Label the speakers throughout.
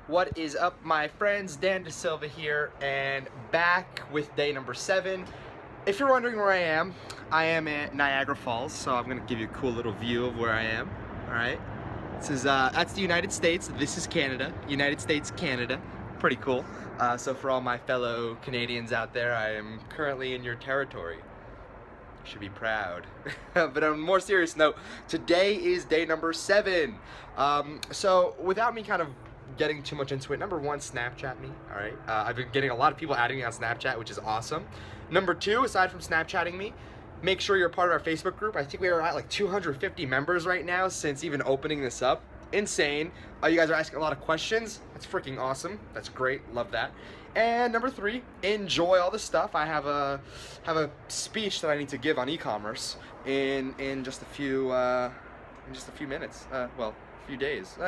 Speaker 1: What is up, my friends? Dan De Silva here, and back with day number 7. If you're wondering where I am at Niagara Falls, so I'm gonna give you a cool little view of where I am. All right, this is that's the United States. This is Canada. United States, Canada. Pretty cool. So for all my fellow Canadians out there, I am currently in your territory. You should be proud. But on a more serious note, today is day number 7. So without me kind of getting too much into it, number one, Snapchat me. All right, I've been getting a lot of people adding me on Snapchat, which is awesome. Number two, aside from Snapchatting me, make sure you're part of our Facebook group. I think we are at like 250 members right now since even opening this up. Insane. You guys are asking a lot of questions. That's freaking awesome. That's great. Love that. And number three, enjoy all the stuff. I have a speech that I need to give on e-commerce in just a few minutes. Well, a few days.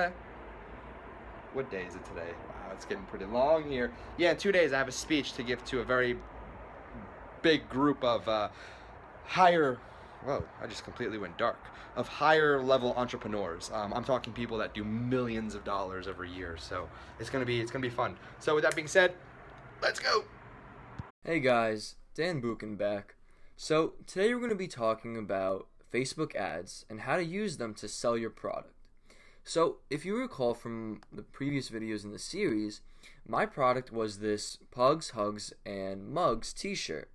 Speaker 1: What day is it today? Wow, it's getting pretty long here. Yeah, in 2 days I have a speech to give to a very big group of higher, whoa, I just completely went dark, of higher level entrepreneurs. I'm talking people that do millions of dollars every year, so it's gonna be fun. So with that being said, let's go.
Speaker 2: Hey guys, Dan Buchan back. So today we're going to be talking about Facebook ads and how to use them to sell your product. So if you recall from the previous videos in the series, my product was this Pugs, Hugs, and Mugs t-shirt,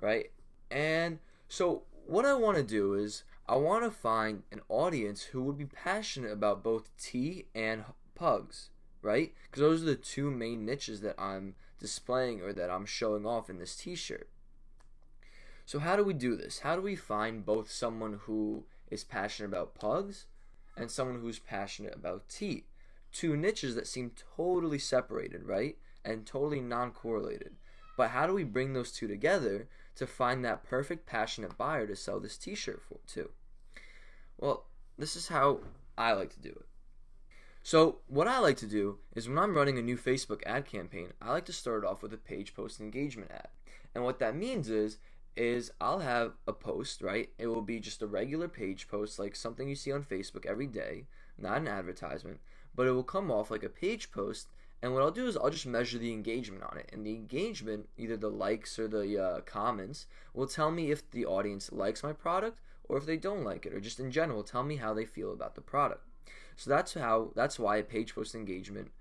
Speaker 2: right? And so what I want to do is I want to find an audience who would be passionate about both tea and pugs, right? Because those are the two main niches that I'm displaying or that I'm showing off in this t-shirt. So how do we do this? How do we find both someone who is passionate about pugs and someone who's passionate about tea? Two niches that seem totally separated, right? And totally non-correlated. But how do we bring those two together to find that perfect passionate buyer to sell this t-shirt to? Well, this is how I like to do it. So what I like to do is when I'm running a new Facebook ad campaign, I like to start off with a page post engagement ad. And what that means is I'll have a post, right? It will be just a regular page post, like something you see on Facebook every day, not an advertisement, but it will come off like a page post. And what I'll do is I'll just measure the engagement on it. And the engagement, either the likes or the comments, will tell me if the audience likes my product or if they don't like it, or just in general tell me how they feel about the product. So that's why a page post engagement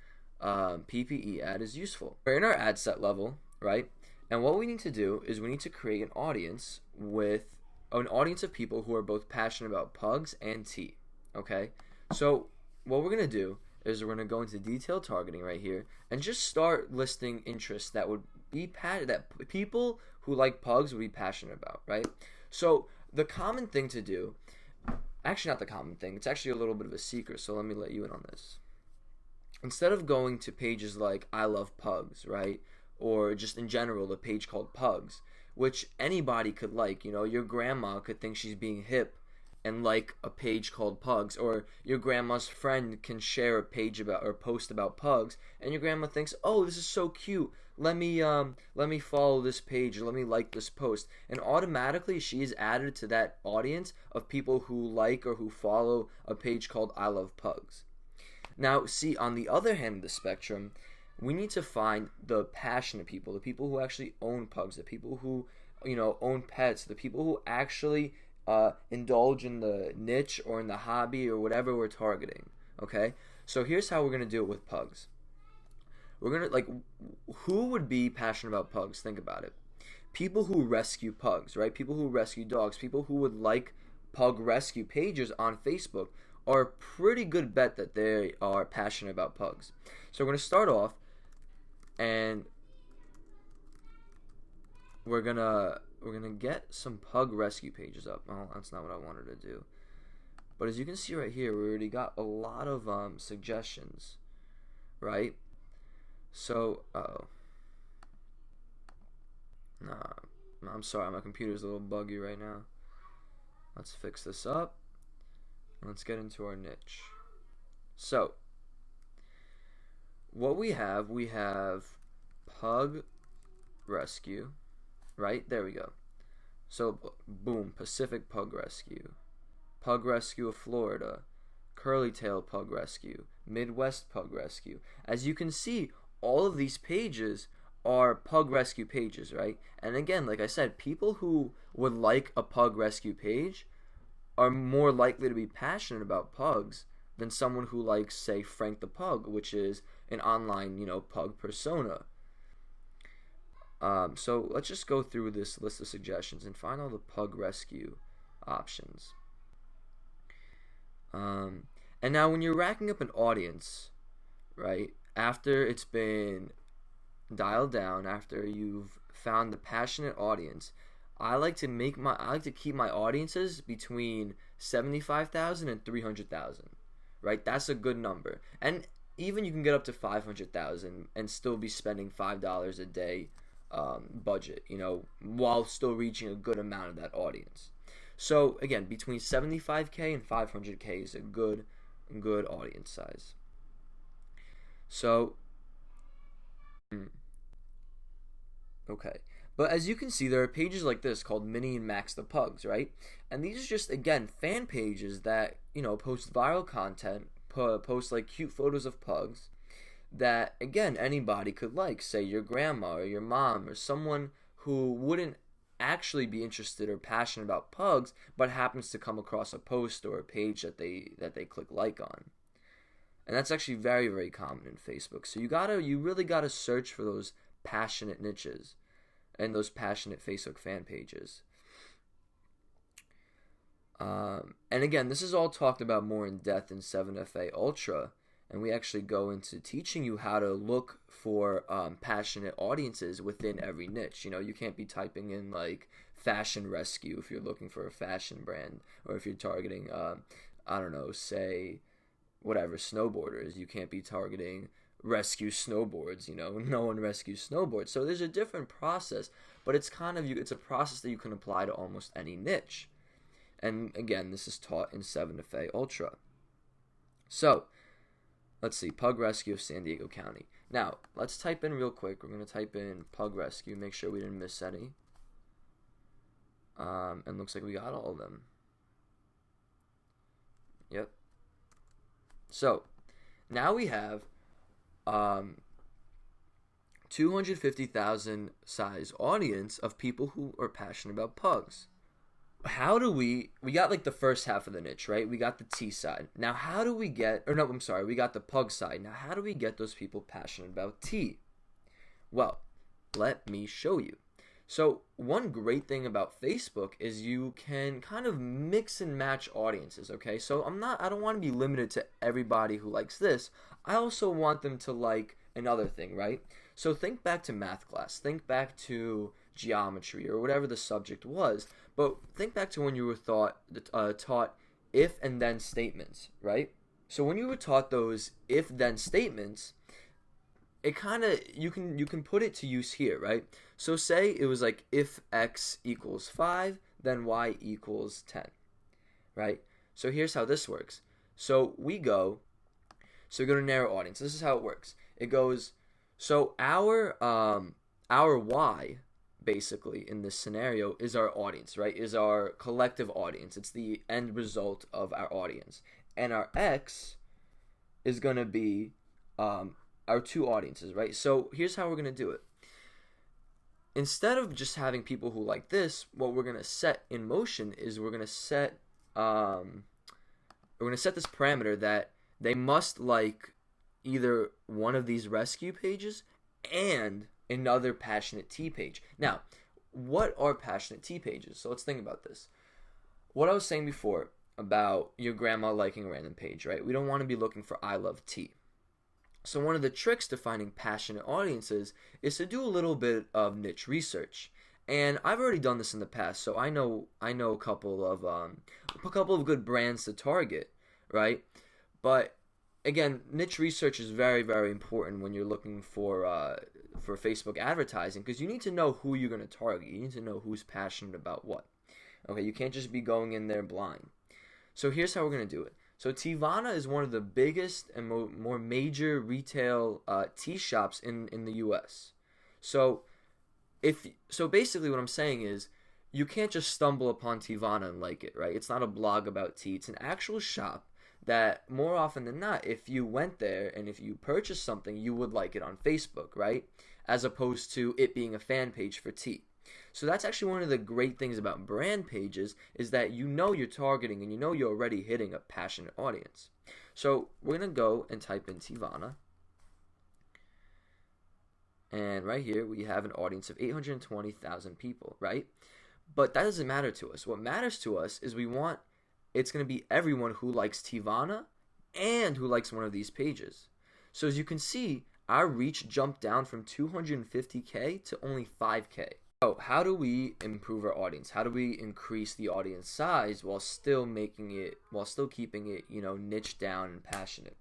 Speaker 2: PPE ad is useful. We're in our ad set level, right? And what we need to do is we need to create an audience of people who are both passionate about pugs and tea. Okay? So what we're gonna do is we're gonna go into detailed targeting right here and just start listing interests that would be that people who like pugs would be passionate about, right? So the common thing to do, actually not the common thing, it's actually a little bit of a secret, so let me let you in on this. Instead of going to pages like I love pugs, right? Or just in general a page called pugs, which anybody could like, your grandma could think she's being hip and like a page called pugs, or your grandma's friend can share a page about or post about pugs and your grandma thinks, oh, this is so cute, let me follow this page, or let me like this post, and automatically she is added to that audience of people who like or who follow a page called I love pugs. Now see, on the other hand of the spectrum, we need to find the passionate people, the people who actually own pugs, the people who own pets, the people who actually indulge in the niche or in the hobby or whatever we're targeting. Okay, so here's how we're gonna do it with pugs. We're gonna who would be passionate about pugs? Think about it. People who rescue pugs, right? People who rescue dogs, people who would like pug rescue pages on Facebook are a pretty good bet that they are passionate about pugs. So we're gonna start off and we're gonna get some pug rescue pages up. Oh, that's not what I wanted to do. But as you can see right here, we already got a lot of suggestions, right? So, I'm sorry, my computer's a little buggy right now. Let's fix this up. Let's get into our niche. So, what we have pug rescue, right? There we go. So boom, Pacific Pug Rescue of Florida, Curly Tail Pug Rescue, Midwest Pug Rescue. As you can see, all of these pages are pug rescue pages, right? And again, like I said, people who would like a pug rescue page are more likely to be passionate about pugs than someone who likes, say, Frank the Pug, which is an online, pug persona. So let's just go through this list of suggestions and find all the pug rescue options. And now when you're racking up an audience, right, after it's been dialed down, after you've found the passionate audience, I like to keep my audiences between 75,000 and 300,000, right? That's a good number. And even you can get up to 500,000 and still be spending $5 a day budget, while still reaching a good amount of that audience. So again, between 75K and 500K is a good audience size. So, okay. But as you can see, there are pages like this called Minnie and Max the Pugs, right? And these are just, again, fan pages that, post viral content, post like cute photos of pugs that, again, anybody could like, say your grandma or your mom or someone who wouldn't actually be interested or passionate about pugs but happens to come across a post or a page that they click like on. And that's actually very, very common in Facebook. So you really gotta search for those passionate niches and those passionate Facebook fan pages. And again, this is all talked about more in depth in 7FA Ultra, and we actually go into teaching you how to look for passionate audiences within every niche. You can't be typing in like fashion rescue if you're looking for a fashion brand, or if you're targeting, say whatever, snowboarders. You can't be targeting rescue snowboards. No one rescues snowboards. So there's a different process, but it's a process that you can apply to almost any niche. And again, this is taught in 7FA Ultra. So let's see, Pug Rescue of San Diego County. Now, let's type in real quick. We're going to type in Pug Rescue, make sure we didn't miss any. And looks like we got all of them. Yep. So, now we have 250,000 size audience of people who are passionate about pugs. How do we got like the first half of the niche, right? We got the T side. Now we got the pug side. Now how do we get those people passionate about T? Well, let me show you. So one great thing about Facebook is you can kind of mix and match audiences, okay? So I don't want to be limited to everybody who likes this. I also want them to like another thing, right? So think back to math class, think back to geometry or whatever the subject was, but think back to when you were taught if and then statements, right? So when you were taught those if then statements, it kind of you can put it to use here, right? So say it was like if x equals 5, then y equals 10, right? So here's how this works. So we go to narrow audience. This is how it works. It goes, so our y basically in this scenario is our audience, right? Is our collective audience. It's the end result of our audience. And our x is going to be our two audiences, right? So here's how we're going to do it. Instead of just having people who like this, what we're going to set in motion is we're going to set this parameter that they must like either one of these rescue pages and another passionate T page. Now, what are passionate T pages? So let's think about this. What I was saying before about your grandma liking a random page, right? We don't want to be looking for I love tea. So one of the tricks to finding passionate audiences is to do a little bit of niche research. And I've already done this in the past, so I know a couple of good brands to target, right? But again, niche research is very, very important when you're looking for Facebook advertising, because you need to know who you're going to target. You need to know who's passionate about what. Okay, you can't just be going in there blind. So here's how we're going to do it. So Teavana is one of the biggest and more major retail tea shops in the U.S. So basically what I'm saying is you can't just stumble upon Teavana and like it, right? It's not a blog about tea. It's an actual shop that more often than not, if you went there and if you purchased something, you would like it on Facebook, right? As opposed to it being a fan page for tea. So that's actually one of the great things about brand pages, is that you know you're targeting and you know you're already hitting a passionate audience. So we're going to go and type in Tivana. And right here we have an audience of 820,000 people, right? But that doesn't matter to us. What matters to us is it's going to be everyone who likes Tivana and who likes one of these pages. So as you can see, our reach jumped down from 250K to only 5K. So how do we improve our audience? How do we increase the audience size while still keeping it, niche down and passionate?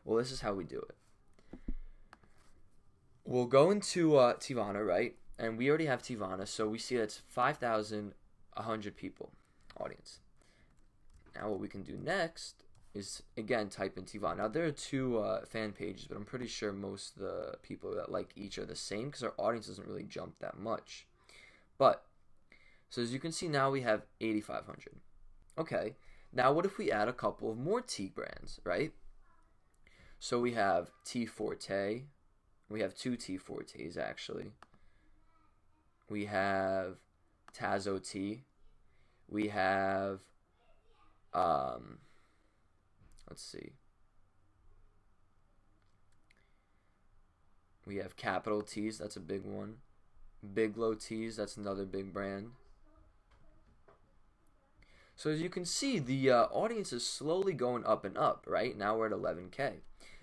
Speaker 2: Well, this is how we do it. We'll go into Tivana, right? And we already have Tivana, so we see that's 5,100 people audience. Now what we can do next is, again, type in Tivana. Now there are two fan pages, but I'm pretty sure most of the people that like each are the same because our audience doesn't really jump that much. But, so as you can see now we have 8,500. Okay, now what if we add a couple of more tea brands, right? So we have Tea Forte. We have two Tea Fortes actually. We have Tazo Tea. We have, let's see. We have Capital Teas, that's a big one. Bigelow Teas, that's another big brand. So as you can see, the audience is slowly going up and up, right? Now we're at 11K.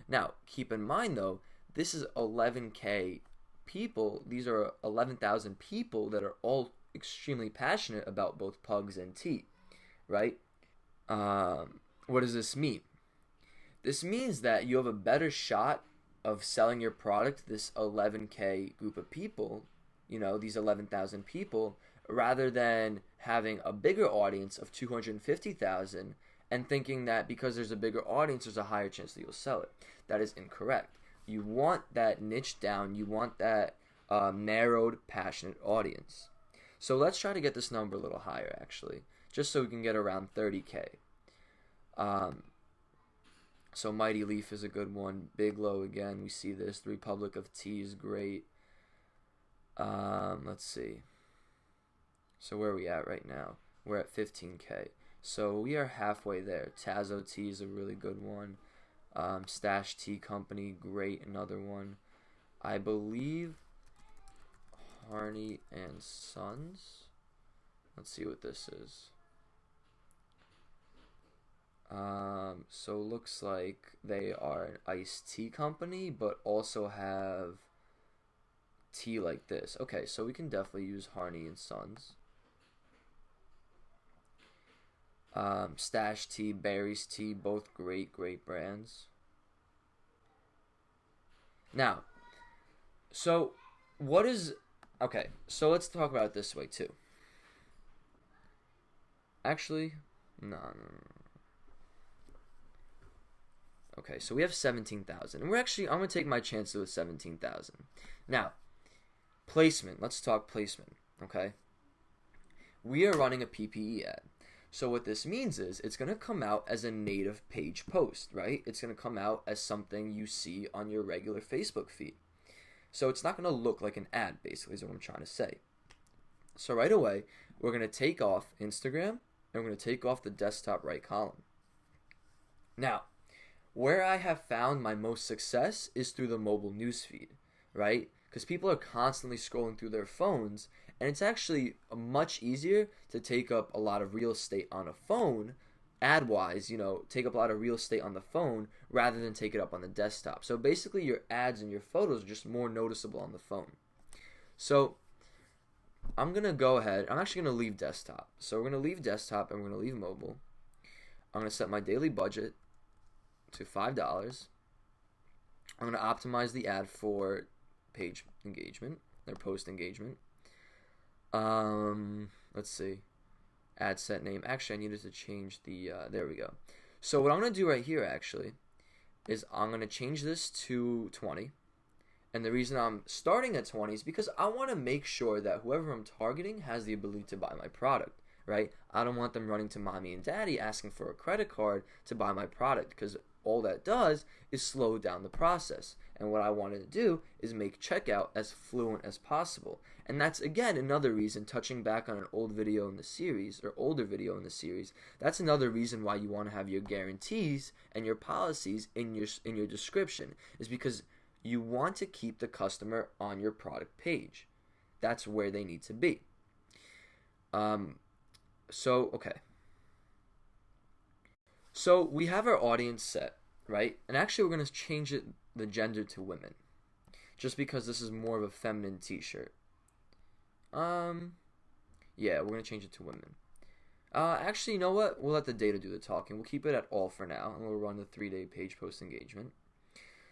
Speaker 2: Now, keep in mind though, this is 11K people. These are 11,000 people that are all extremely passionate about both pugs and tea, right? What does this mean? This means that you have a better shot of selling your product to this 11K group of people, these 11,000 people, rather than having a bigger audience of 250,000 and thinking that because there's a bigger audience, there's a higher chance that you'll sell it. That is incorrect. You want that niche down. You want that narrowed, passionate audience. So let's try to get this number a little higher, actually, just so we can get around 30K. So Mighty Leaf is a good one. Bigelow, again, we see this. The Republic of Tea is great. Let's see. So where are we at right now? We're at 15K. So we are halfway there. Tazo Tea is a really good one. Stash Tea Company, great, another one. I believe Harney and Sons. Let's see what this is. So looks like they are an iced tea company, but also have tea like this. Okay, so we can definitely use Harney and Sons. Stash Tea, Barry's Tea, both great brands. Now, so okay, so let's talk about it this way too. Actually, no. Okay, so we have 17,000, and I'm going to take my chances with 17,000. Now, placement, let's talk placement, okay? We are running a PPE ad. So what this means is it's going to come out as a native page post, right? It's going to come out as something you see on your regular Facebook feed. So it's not going to look like an ad, basically, is what I'm trying to say. So right away, we're going to take off Instagram, and we're going to take off the desktop right column. Now, where I have found my most success is through the mobile newsfeed, right? Because people are constantly scrolling through their phones, and it's actually much easier to take up a lot of real estate on a phone, ad-wise, take up a lot of real estate on the phone rather than take it up on the desktop. So basically your ads and your photos are just more noticeable on the phone. So I'm going to go ahead. I'm actually going to leave desktop. So we're going to leave desktop and we're going to leave mobile. I'm going to set my daily budget to $5. I'm going to optimize the ad for page engagement, or post engagement. Let's see. Ad set name. Actually, I needed to change the, there we go. So what I'm going to do right here, actually, is I'm going to change this to 20. And the reason I'm starting at 20 is because I want to make sure that whoever I'm targeting has the ability to buy my product, right? I don't want them running to mommy and daddy asking for a credit card to buy my product, because all that does is slow down the process. And what I wanted to do is make checkout as fluent as possible. And that's, again, another reason, touching back on an old video in the series, or older video in the series, that's another reason why you want to have your guarantees and your policies in your description, is because you want to keep the customer on your product page. That's where they need to be. Okay. So we have our audience set, right? And actually we're going to change the gender to women, just because this is more of a feminine t-shirt. Yeah, we're going to change it to women. Actually, you know what? We'll let the data do the talking. We'll keep it at all for now, and we'll run the 3-day page post engagement.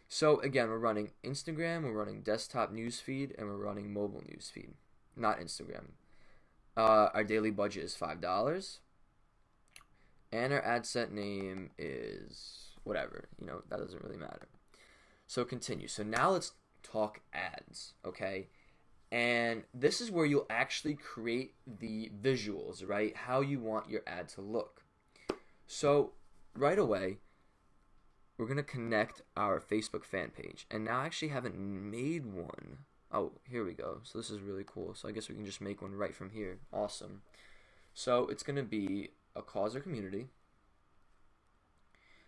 Speaker 2: So again, we're running Instagram, we're running desktop newsfeed, and we're running mobile newsfeed, not Instagram. Our daily budget is $5, and our ad set name is whatever. That doesn't really matter. So continue. So now let's talk ads, okay? And this is where you'll actually create the visuals, right? How you want your ad to look. So right away, we're going to connect our Facebook fan page. And now I actually haven't made one. Oh, here we go. So this is really cool. So I guess we can just make one right from here. Awesome. So it's going to be a cause or community.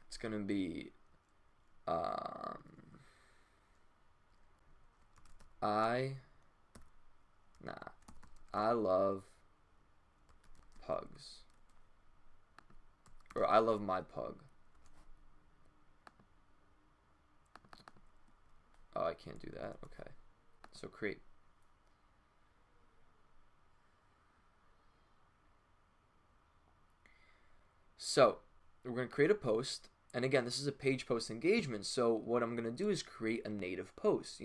Speaker 2: It's going to be I love pugs. Or I love my pug. Oh, I can't do that. Okay. So create. So we're going to create a post. And again, this is a page post engagement. So what I'm going to do is create a native post,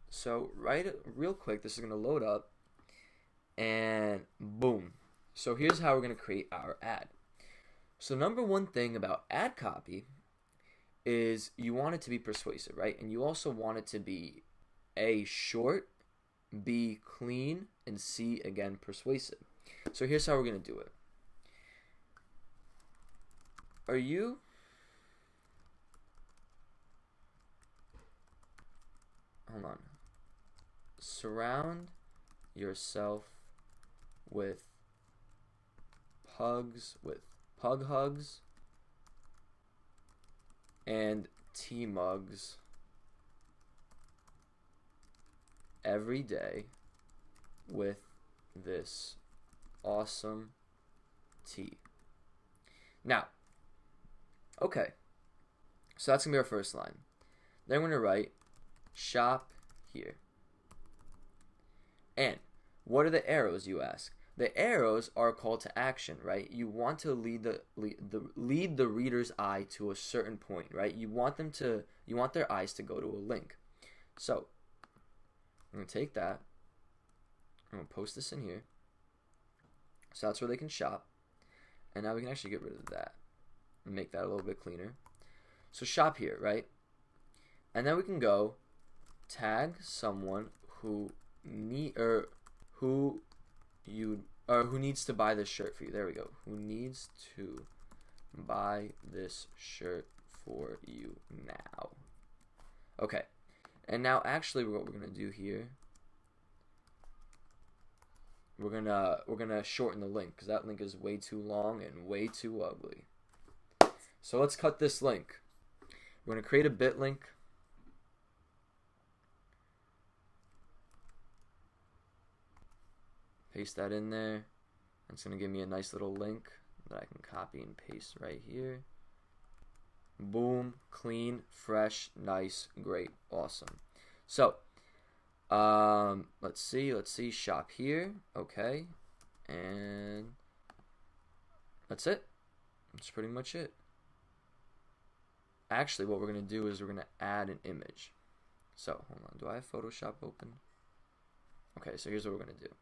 Speaker 2: So real quick, this is going to load up. And boom. So here's how we're going to create our ad. So number one thing about ad copy is you want it to be persuasive, right? And you also want it to be A, short, B, clean, and C, again, persuasive. So here's how we're going to do it. Hold on. Surround yourself with pugs, with pug hugs and tea mugs every day with this awesome tea. Now, okay, so that's going to be our first line. Then I'm going to write shop here. And what are the arrows, you ask? The arrows are a call to action, right? You want to lead the reader's eye to a certain point, right? You want their eyes to go to a link. So I'm going to take that. I'm going to post this in here. So that's where they can shop. And now we can actually get rid of that and make that a little bit cleaner. So shop here, right? And then we can go tag someone who needs to buy this shirt for you. There we go. Who needs to buy this shirt for you now. Okay. And now actually what we're going to do here, we're going to shorten the link because that link is way too long and way too ugly. So let's cut this link. We're going to create a bit link. Paste that in there. It's going to give me a nice little link that I can copy and paste right here. Boom, clean, fresh, nice, great, awesome. So, let's see, shop here, okay, and that's it. That's pretty much it. Actually, what we're going to do is we're going to add an image. So, hold on, do I have Photoshop open? Okay, so here's what we're going to do.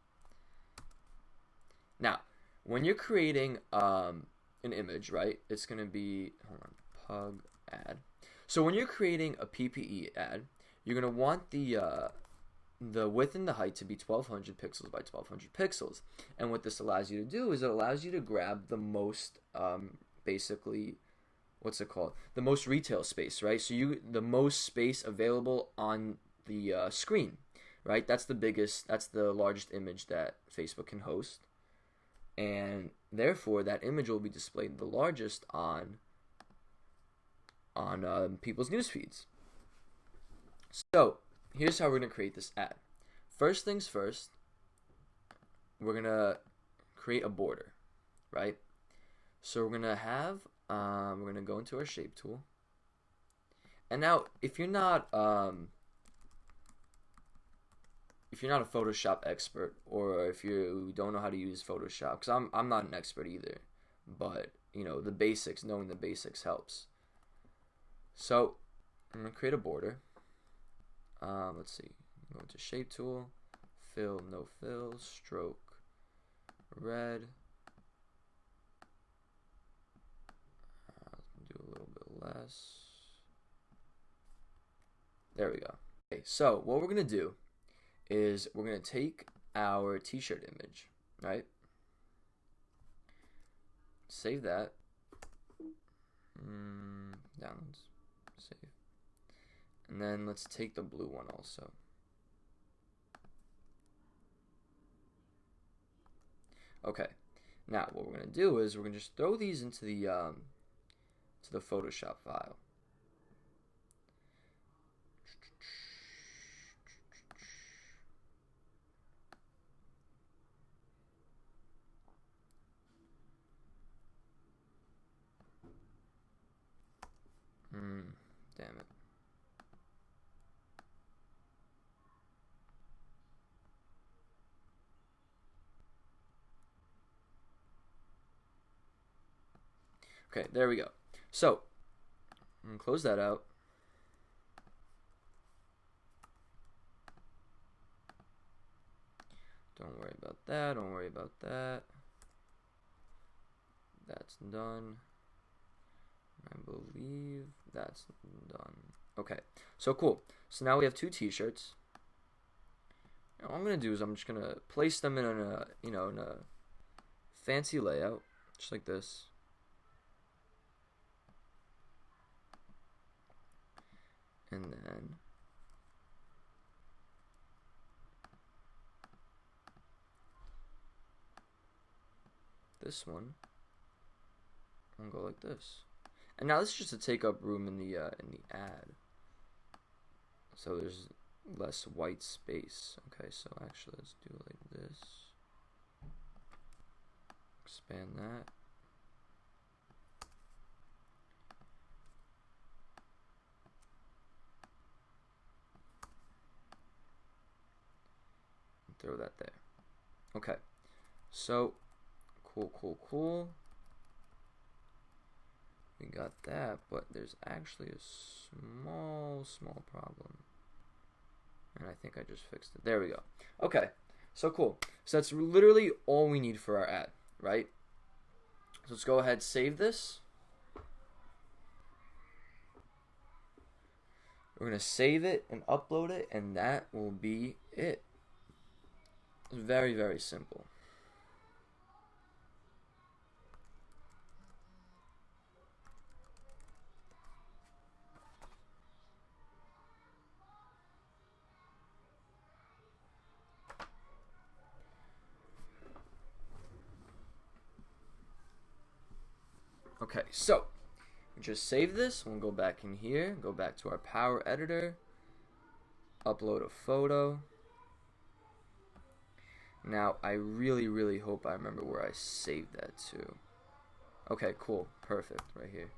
Speaker 2: Now, when you're creating an image, right, it's going to be, hold on, pug ad. So when you're creating a PPE ad, you're going to want the the width and the height to be 1200 pixels by 1200 pixels. And what this allows you to do is it allows you to grab the most, basically, what's it called? The most retail space, right? So the most space available on the screen, right? That's the largest image that Facebook can host. And therefore, that image will be displayed the largest on people's news feeds. So here's how we're going to create this ad. First things first, we're going to create a border, right? So we're going to have, we're going to go into our shape tool. And now, if you're not a Photoshop expert, or if you don't know how to use Photoshop, because I'm not an expert either, but knowing the basics helps. So I'm going to create a border. Let's see. Go into shape tool, fill, no fill, stroke, red. Do a little bit less. There we go. Okay, so what we're gonna do is we're gonna take our t-shirt image, right? Save that. Downloads. Save. And then let's take the blue one also. Okay. Now what we're gonna do is we're gonna just throw these into the Photoshop file. Damn it. Okay, there we go. So, I'm going to close that out. Don't worry about that. Don't worry about that. That's done. I believe that's done. Okay, so cool. So now we have two t-shirts. Now what I'm going to do is I'm just going to place them in a fancy layout, just like this. And then this one, I'm gonna go like this. And now this is just to take up room in the ad, so there's less white space. Okay, so actually let's do it like this. Expand that. Throw that there. Okay, so cool. We got that, but there's actually a small problem, and I think I just fixed it. There we go. Okay, so cool. So that's literally all we need for our ad, right? So let's go ahead, save this. We're gonna save it and upload it, and that will be it. It's very, very simple. Okay, so just save this. We'll go back in here, go back to our Power Editor, upload a photo. Now, I really hope I remember where I saved that to. Okay, cool. Perfect. Right here.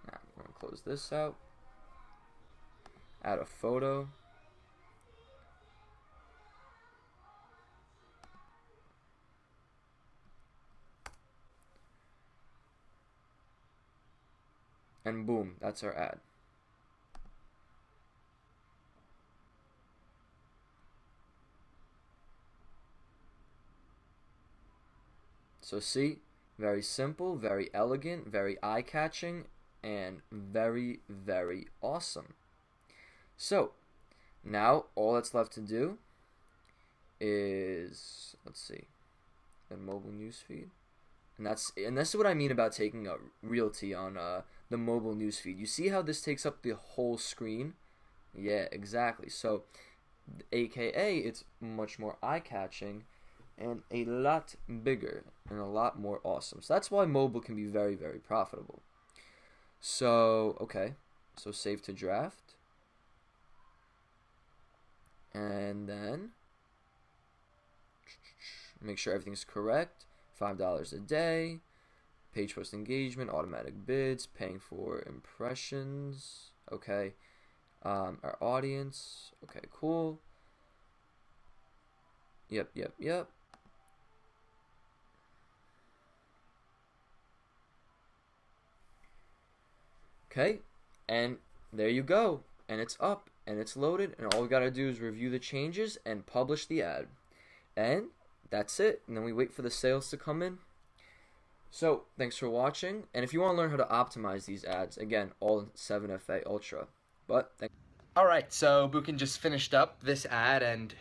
Speaker 2: Now, I'm going to close this out. Add a photo. And boom, that's our ad. So see, very simple, very elegant, very eye-catching, and very, very awesome. So, now all that's left to do is, let's see, the mobile newsfeed. And this is what I mean about taking a realty on the mobile newsfeed. You see how this takes up the whole screen? Yeah, exactly. So, AKA, it's much more eye-catching and a lot bigger and a lot more awesome. So that's why mobile can be very, very profitable. So, okay. So save to draft. And then make sure everything's correct. $5 a day. Page post engagement, automatic bids, paying for impressions. Okay. Our audience. Okay, cool. Yep. Okay, and there you go. And it's up, and it's loaded, and all we gotta do is review the changes and publish the ad. And that's it. And then we wait for the sales to come in. So, thanks for watching. And if you want to learn how to optimize these ads, again, all in 7FA Ultra. But,
Speaker 1: Alright, so Bukin just finished up this ad, and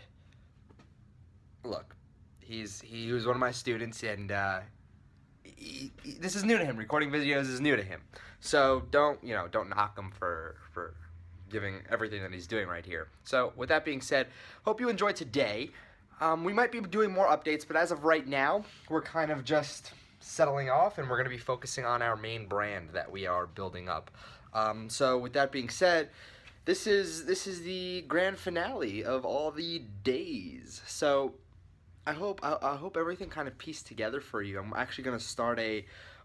Speaker 1: look, he was one of my students, and this is new to him. Recording videos is new to him. So don't knock him for giving everything that he's doing right here. So with that being said, hope you enjoyed today. We might be doing more updates, but as of right now, we're kind of just settling off, and we're going to be focusing on our main brand that we are building up. So with that being said, this is the grand finale of all the days. So I hope everything kind of pieced together for you. I'm actually going to start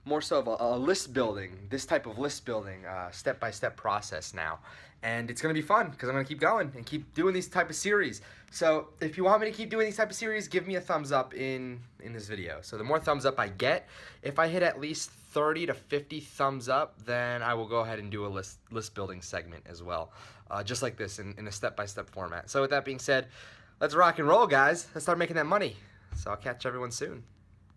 Speaker 1: more so of a list building, this type of list building, step-by-step process now. And it's going to be fun because I'm going to keep going and keep doing these type of series. So if you want me to keep doing these type of series, give me a thumbs up in this video. So the more thumbs up I get, if I hit at least 30 to 50 thumbs up, then I will go ahead and do a list building segment as well. Just like this in a step-by-step format. So with that being said, let's rock and roll, guys. Let's start making that money. So I'll catch everyone soon.